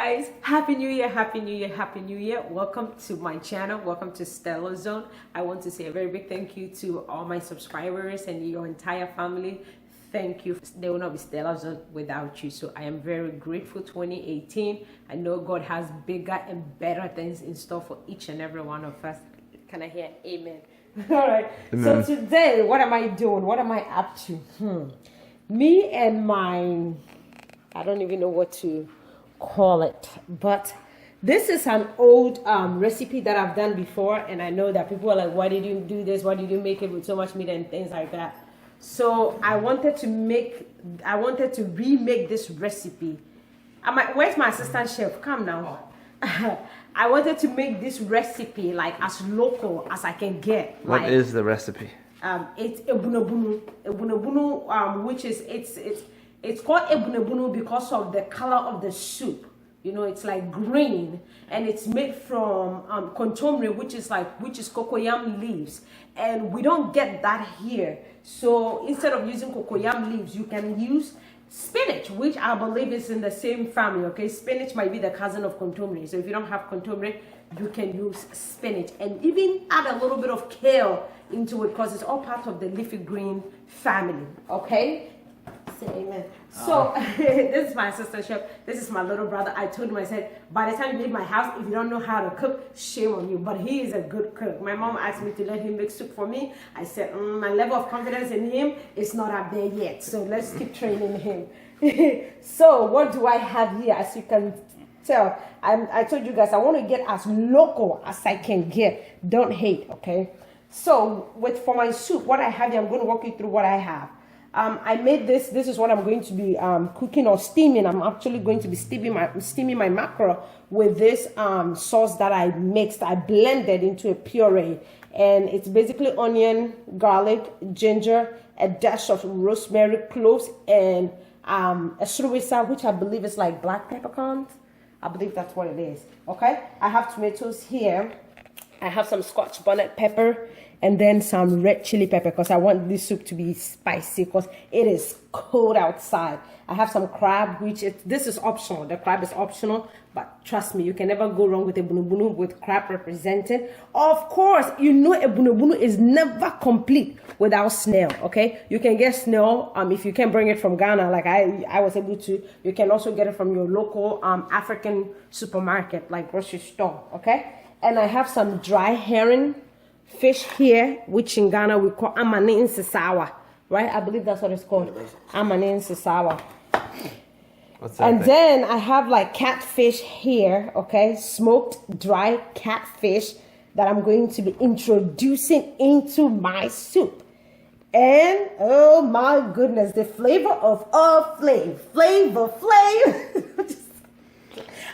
guys, happy new year, happy new year, happy new year. Welcome to my channel, welcome to StellaZone. I want to say a very big thank you to all my subscribers and your entire family. Thank you. There will not be StellaZone without you, so I am very grateful. 2018, I know God has bigger and better things in store for each and every one of us. Can I hear amen? All right. Amen. So today, what am I doing? What am I up to? Me and my, I don't even know what to call it, but this is an old recipe that I've done before, and I know that people are like, why did you do this? Why did you make it with so much meat and things like that? So I wanted to remake this recipe. Where's my assistant chef? Come now. I wanted to make this recipe like as local as I can get. What is the recipe? It's Abunubunu, which is it's called Abunubunu because of the color of the soup. You know, it's like green, and it's made from Nkontomire, which is cocoyam leaves, and we don't get that here. So instead of using cocoyam leaves, you can use spinach, which I believe is in the same family. Okay, spinach might be the cousin of Nkontomire. So if you don't have Nkontomire, you can use spinach, and even add a little bit of kale into it because it's all part of the leafy green family. Okay. Say amen. So this is my assistant chef. This is my little brother. I told him, I said, by the time you leave my house, if you don't know how to cook, shame on you. But he is a good cook. My mom asked me to let him make soup for me. I said, my level of confidence in him is not up there yet. So let's keep training him. So what do I have here? As you can tell, I told you guys, I want to get as local as I can get. Don't hate, okay? So for my soup, what I have here, I'm going to walk you through what I have. I made this is what I'm going to be cooking or steaming. I'm actually going to be steaming my mackerel with this sauce that I mixed. I blended into a puree, and it's basically onion, garlic, ginger, a dash of rosemary, cloves, and a sruwisa, which I believe is like black peppercorns. I believe that's what it is. Okay, I have tomatoes here. I have some Scotch bonnet pepper, and then some red chili pepper because I want this soup to be spicy because it is cold outside. I have some crab, this is optional. The crab is optional, but trust me, you can never go wrong with Abunubunu with crab represented. Of course, you know Abunubunu is never complete without snail, okay? You can get snail if you can bring it from Ghana, like I was able to. You can also get it from your local African supermarket, like grocery store, okay? And I have some dry herring fish here, which in Ghana we call amane insisawa, right? I believe that's what it's called, amane insisawa. What's that? And then I have like catfish here, okay? Smoked dry catfish that I'm going to be introducing into my soup. And oh my goodness, the flavor of all flavor.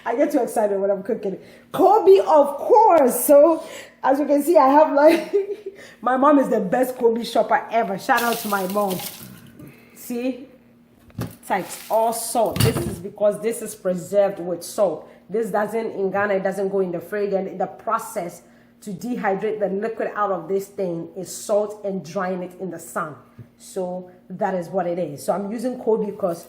I get too excited when I'm cooking. Kobe, of course. So, as you can see, I have like, my mom is the best Kobe shopper ever. Shout out to my mom. See? It's like all salt. This is because this is preserved with salt. This doesn't, in Ghana, it doesn't go in the fridge. And the process to dehydrate the liquid out of this thing is salt and drying it in the sun. So, that is what it is. So, I'm using Kobe because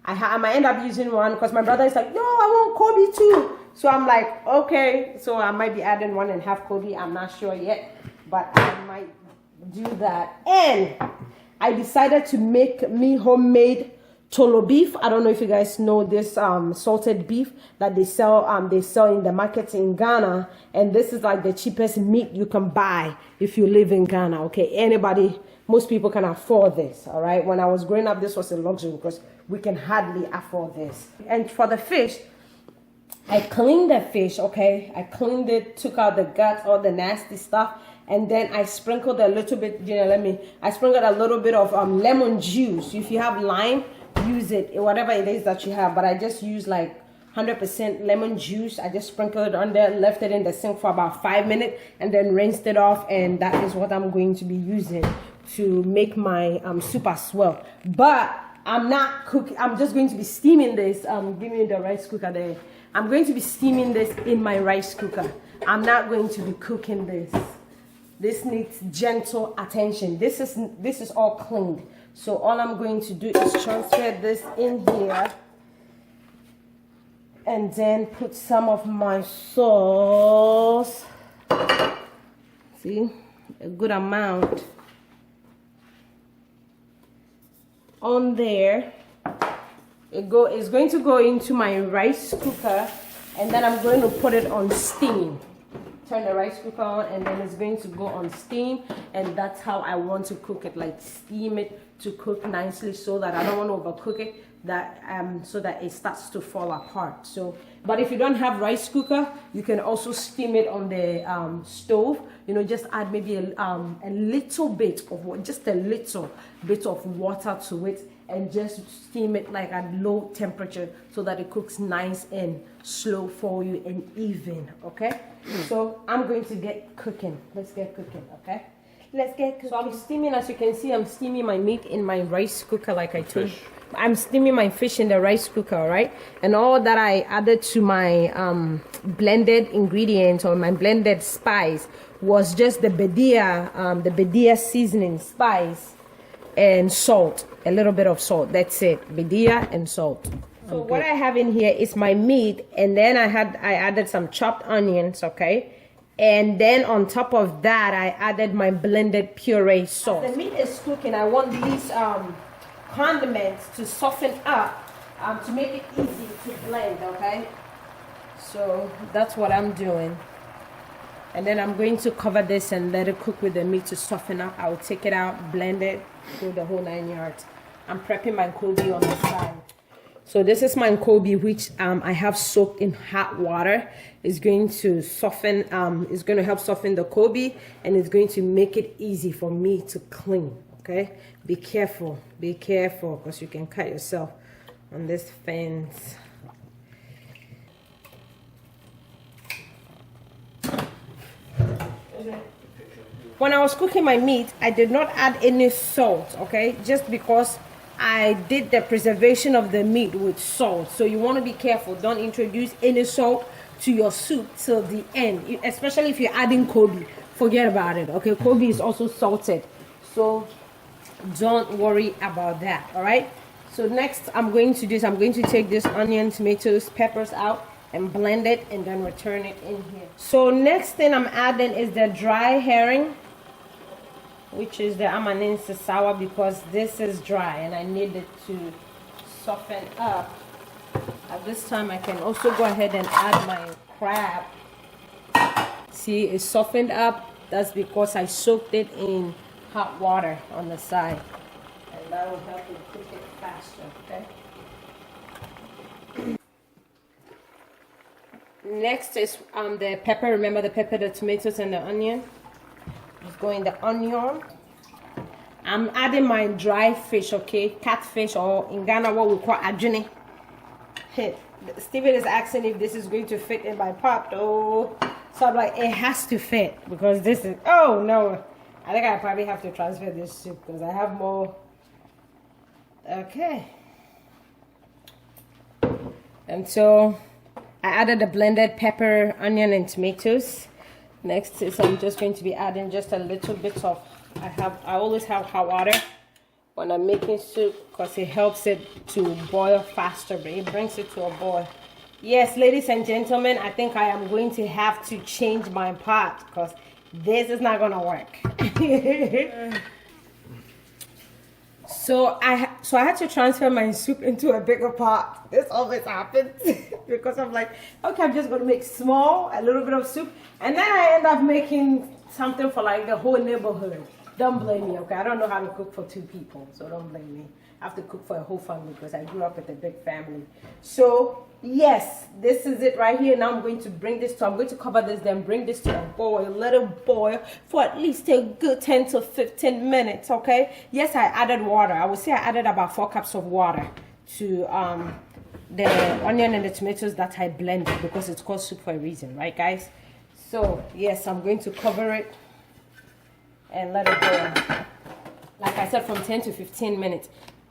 I might end up using one because my brother is like, no, I want Kobe too. So I'm like, okay. So I might be adding one and have Kobe. I'm not sure yet, but I might do that. And I decided to make me homemade tolo beef. I don't know if you guys know this salted beef that they sell in the markets in Ghana. And this is like the cheapest meat you can buy if you live in Ghana. Okay, most people can afford this. All right. When I was growing up, this was a luxury because we can hardly afford this. And for the fish, I cleaned the fish, okay? I cleaned it, took out the guts, all the nasty stuff, and then I sprinkled a little bit, I sprinkled a little bit of lemon juice. If you have lime, use it, whatever it is that you have, but I just use like 100% lemon juice. I just sprinkled it on there, left it in the sink for about 5 minutes, and then rinsed it off, and that is what I'm going to be using to make my soup as well. But I'm not cooking. I'm just going to be steaming this. Give me the rice cooker there. I'm going to be steaming this in my rice cooker. I'm not going to be cooking this. This needs gentle attention. This is all cleaned. So all I'm going to do is transfer this in here. And then put some of my sauce. See, a good amount on there. It's going to go into my rice cooker, and then I'm going to put it on steam. Turn the rice cooker on, and then it's going to go on steam, and that's how I want to cook it, like steam it to cook nicely, so that I don't want to overcook it, so that it starts to fall apart. So, but if you don't have rice cooker, you can also steam it on the stove. You know, just add maybe a little bit of just a little bit of water to it, and just steam it like at low temperature, so that it cooks nice and slow for you and even. Okay, so I'm going to get cooking. Let's get cooking. Okay, let's get cooking. So I'm steaming, as you can see, I'm steaming my meat in my rice cooker, like I told you. I'm steaming my fish in the rice cooker, right? And all that I added to my blended ingredients, or my blended spice, was just the bedia seasoning spice and salt, a little bit of salt. That's it, bedia and salt. So what I have in here is my meat, and then I added some chopped onions, okay? And then on top of that, I added my blended puree sauce. As the meat is cooking, I want these condiments to soften up, to make it easy to blend, okay? So that's what I'm doing. And then I'm going to cover this and let it cook with the meat to soften up. I'll take it out, blend it, do the whole 9 yards. I'm prepping my Kobe on the side. So this is my Kobe, which I have soaked in hot water. It's going to soften, it's going to help soften the Kobe, and it's going to make it easy for me to clean, okay? Be careful, because you can cut yourself on this fence. When I was cooking my meat, I did not add any salt, okay? Just because I did the preservation of the meat with salt. So you want to be careful. Don't introduce any salt to your soup till the end, especially if you're adding Kobe. Forget about it, okay? Kobe is also salted, so don't worry about that. All right, so next I'm going to take this onion, tomatoes, peppers out and blend it, and then return it in here. So next thing I'm adding is the dry herring, which is the amanense sour, because this is dry and I need it to soften up. At this time I can also go ahead and add my crab. See, it's softened up. That's because I soaked it in hot water on the side, and that will help you cook it faster, okay? Next is the pepper. Remember the pepper, the tomatoes, and the onion. Just go in the onion. I'm adding my dry fish, okay? Catfish, or in Ghana what we call adjune. Hey, Steven is asking if this is going to fit in my pot. Oh, so I'm like, it has to fit, because this is, oh no, I think I probably have to transfer this soup because I have more. Okay. And so I added the blended pepper, onion, and tomatoes. Next is I'm just going to be adding just a little bit of, I always have hot water when I'm making soup, because it helps it to boil faster, but it brings it to a boil. Yes, ladies and gentlemen, I think I am going to have to change my pot, because this is not gonna work. So I had to transfer my soup into a bigger pot. This always happens because I'm like, okay, I'm just gonna make a little bit of soup, and then I end up making something for like the whole neighborhood. Don't blame me, okay? I don't know how to cook for 2 people, so don't blame me. I have to cook for a whole family because I grew up with a big family. So yes, this is it right here. Now I'm going to cover this, then bring this to a boil, let it boil for at least a good 10 to 15 minutes, okay? Yes, I added water. I would say I added about 4 cups of water to the onion and the tomatoes that I blended, because it's called soup for a reason, right guys? So yes, I'm going to cover it and let it boil, like I said, from 10 to 15 minutes.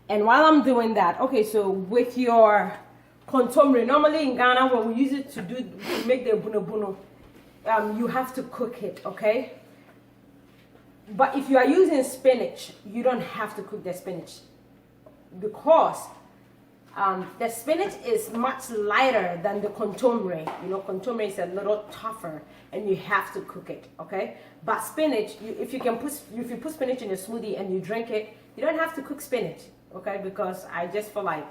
And while I'm doing that, okay, so with your Nkontomire, normally in Ghana, when we use it to make the Abunubunu, you have to cook it, okay? But if you are using spinach, you don't have to cook the spinach, because The spinach is much lighter than the Nkontomire. You know, Nkontomire is a little tougher, and you have to cook it. Okay, but spinach, if you put spinach in a smoothie and you drink it, you don't have to cook spinach. Okay, because I just feel like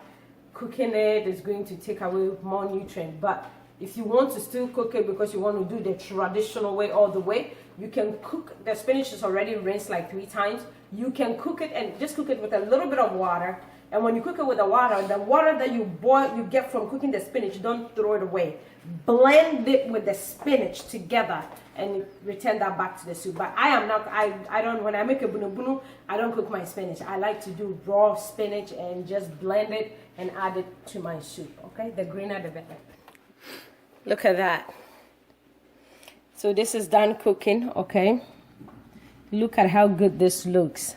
cooking it is going to take away more nutrient. But if you want to still cook it because you want to do the traditional way all the way, you can cook. The spinach is already rinsed like 3 times. You can cook it and just cook it with a little bit of water. And when you cook it with the water that you boil, you get from cooking the spinach, don't throw it away. Blend it with the spinach together and return that back to the soup. But I don't, when I make abunubunu, I don't cook my spinach. I like to do raw spinach and just blend it and add it to my soup. Okay, the greener the better. Look at that. So this is done cooking, okay? Look at how good this looks.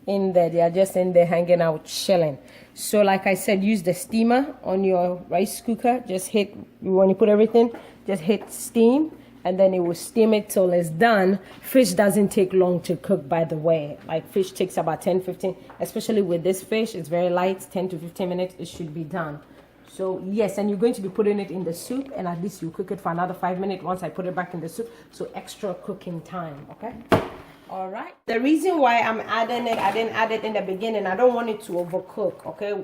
In there, they are just in there hanging out, chilling. So like I said, use the steamer on your rice cooker. Just hit, when you put everything, just hit steam, and then it will steam it till it's done. Fish doesn't take long to cook, by the way. Like fish takes about 10-15, especially with this fish, it's very light, 10 to 15 minutes, it should be done. So yes, and you're going to be putting it in the soup, and at least you cook it for another 5 minutes once I put it back in the soup. So extra cooking time, okay? All right. The reason why I'm adding it, I didn't add it in the beginning. I don't want it to overcook, okay?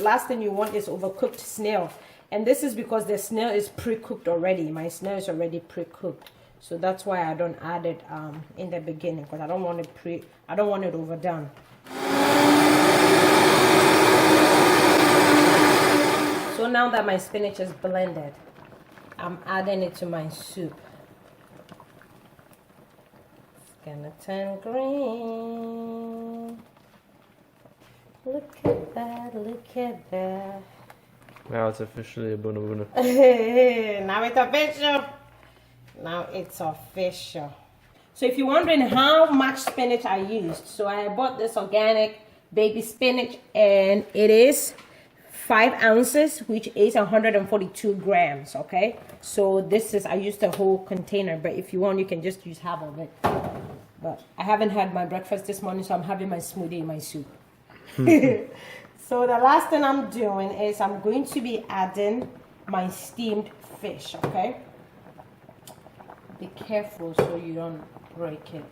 Last thing you want is overcooked snail. And this is because the snail is pre-cooked already. My snail is already pre-cooked. So that's why I don't add it in the beginning, because I don't want it overdone. So now that my spinach is blended, I'm adding it to my soup. It's gonna turn green. Look at that, look at that. Now it's officially Abunubunu. Now it's official. Now it's official. So if you're wondering how much spinach I used, so I bought this organic baby spinach, and it is 5 ounces, which is 142 grams, okay? So this is, I used the whole container, but if you want, you can just use half of it. But I haven't had my breakfast this morning, so I'm having my smoothie in my soup. So the last thing I'm doing is I'm going to be adding my steamed fish, okay? Be careful so you don't break it.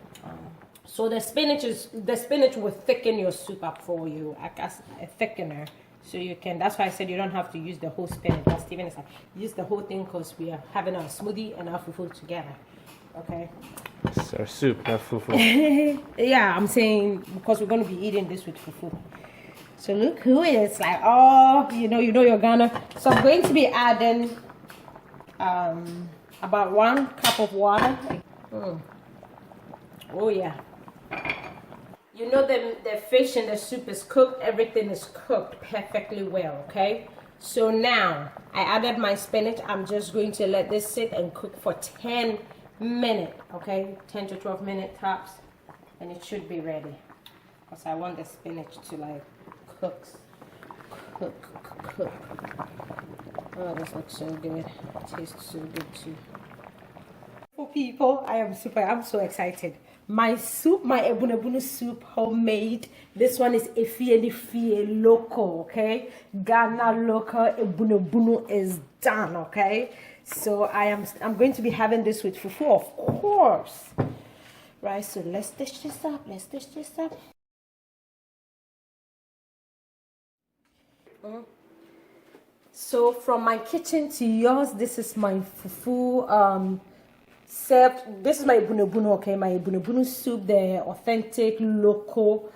So the spinach will thicken your soup up for you, as a thickener. So you can, that's why I said you don't have to use the whole spinach. As Steven is like, use the whole thing because we are having our smoothie and our fufu together. Okay? It's our soup, not fufu. Yeah, I'm saying because we're going to be eating this with fufu. So look who it is. Like, oh, you know you're Ghana. So I'm going to be adding about 1 cup of water. Oh yeah. You know the fish in the soup is cooked. Everything is cooked perfectly well, okay? So now, I added my spinach. I'm just going to let this sit and cook for 10 minutes, okay? 10 to 12 minutes tops. And it should be ready. Because I want the spinach to like cook. Oh, this looks so good. It tastes so good too. For people, I'm so excited. My soup, my Abunubunu soup, homemade. This one is Efie local, okay? Ghana local Abunubunu is done, okay? So I'm going to be having this with fufu, of course. Right, so let's dish this up. So from my kitchen to yours, this is my fufu served. This is my Abunubunu, okay? My Abunubunu soup, the authentic local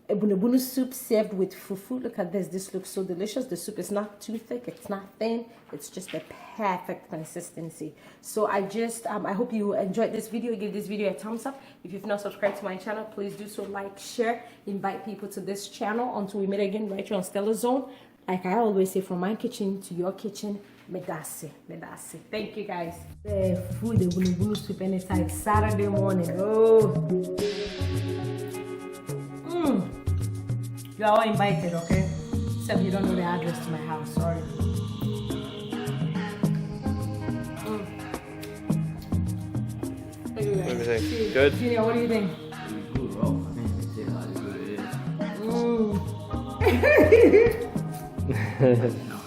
Abunubunu soup served with fufu. Look at this. This looks so delicious. The soup is not too thick. It's not thin. It's just the perfect consistency. So I just, I hope you enjoyed this video. Give this video a thumbs up. If you've not subscribed to my channel, please do so. Like, share, invite people to this channel. Until we meet again right here on StellaZone. Like I always say, from my kitchen to your kitchen, medasi. Thank you guys. The food, the Abunubunu soup, and it's like Saturday morning. Oh. You are all invited, okay? Except you don't know the address to my house, sorry. What do you think? Good? Junior, what do you think? Good, bro. Trust me, no.